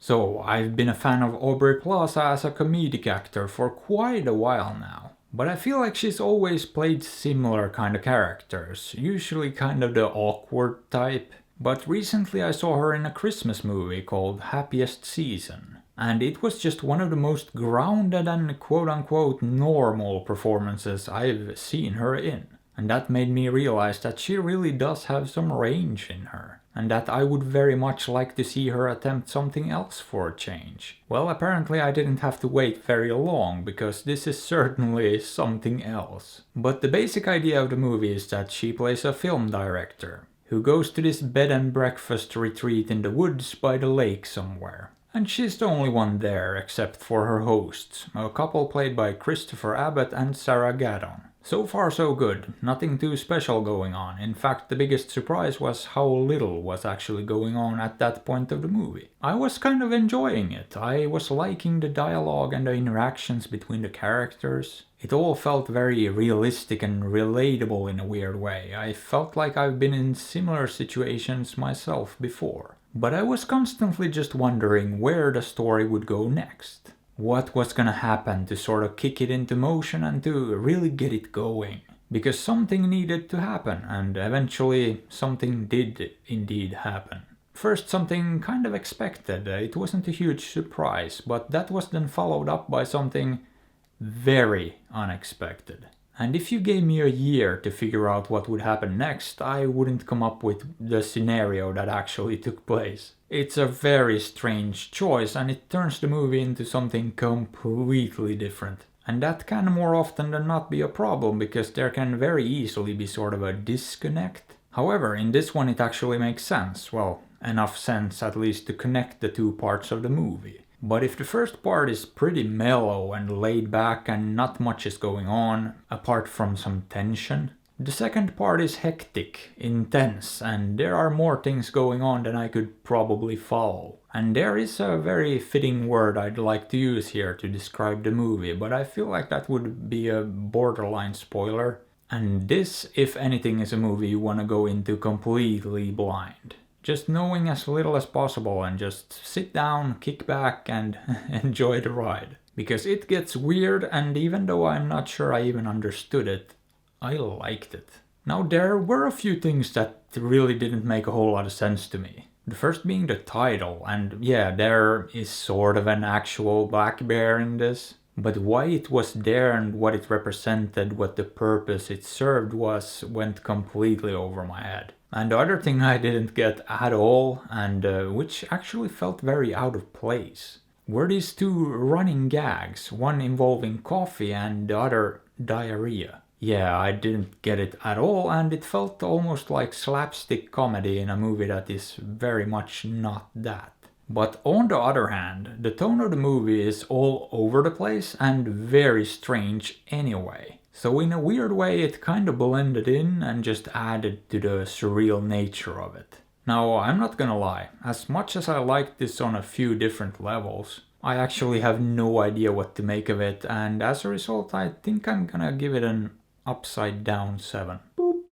So, I've been a fan of Aubrey Plaza as a comedic actor for quite a while now. But I feel like she's always played similar kind of characters, usually kind of the awkward type. But recently I saw her in a Christmas movie called Happiest Season. And it was just one of the most grounded and quote-unquote normal performances I've seen her in. And that made me realize that she really does have some range in her. And that I would very much like to see her attempt something else for a change. Well, apparently I didn't have to wait very long, because this is certainly something else. But the basic idea of the movie is that she plays a film director who goes to this bed and breakfast retreat in the woods by the lake somewhere. And she's the only one there except for her hosts, a couple played by Christopher Abbott and Sarah Gadon. So far so good, nothing too special going on. In fact, the biggest surprise was how little was actually going on at that point of the movie. I was kind of enjoying it. I was liking the dialogue and the interactions between the characters. It all felt very realistic and relatable in a weird way. I felt like I've been in similar situations myself before. But I was constantly just wondering where the story would go next. What was gonna happen to sort of kick it into motion and to really get it going. Because something needed to happen, and eventually something did indeed happen. First, something kind of expected. It wasn't a huge surprise, but that was then followed up by something very unexpected. And if you gave me a year to figure out what would happen next, I wouldn't come up with the scenario that actually took place. It's a very strange choice, and it turns the movie into something completely different. And that can more often than not be a problem, because there can very easily be sort of a disconnect. However, in this one it actually makes sense. Well, enough sense at least to connect the two parts of the movie. But if the first part is pretty mellow and laid back and not much is going on, apart from some tension, the second part is hectic, intense, and there are more things going on than I could probably follow. And there is a very fitting word I'd like to use here to describe the movie, but I feel like that would be a borderline spoiler. And this, if anything, is a movie you want to go into completely blind. Just knowing as little as possible and just sit down, kick back and enjoy the ride. Because it gets weird, and even though I'm not sure I even understood it, I liked it. Now there were a few things that really didn't make a whole lot of sense to me. The first being the title, and yeah, there is sort of an actual black bear in this. But why it was there and what it represented, what the purpose it served went completely over my head. And the other thing I didn't get at all, and which actually felt very out of place, were these two running gags, one involving coffee and the other diarrhea. Yeah, I didn't get it at all, and it felt almost like slapstick comedy in a movie that is very much not that. But on the other hand, the tone of the movie is all over the place and very strange anyway. So in a weird way it kind of blended in and just added to the surreal nature of it. Now I'm not gonna lie, as much as I liked this on a few different levels, I actually have no idea what to make of it, and as a result I think I'm gonna give it an upside down 7. Boop.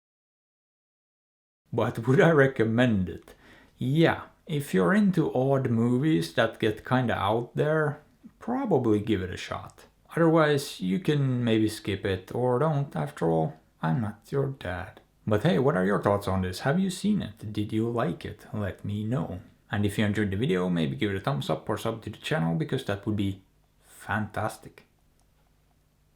But would I recommend it? Yeah, if you're into odd movies that get kinda out there, probably give it a shot. Otherwise, you can maybe skip it, or don't, after all, I'm not your dad. But hey, what are your thoughts on this? Have you seen it? Did you like it? Let me know. And if you enjoyed the video, maybe give it a thumbs up or sub to the channel, because that would be fantastic.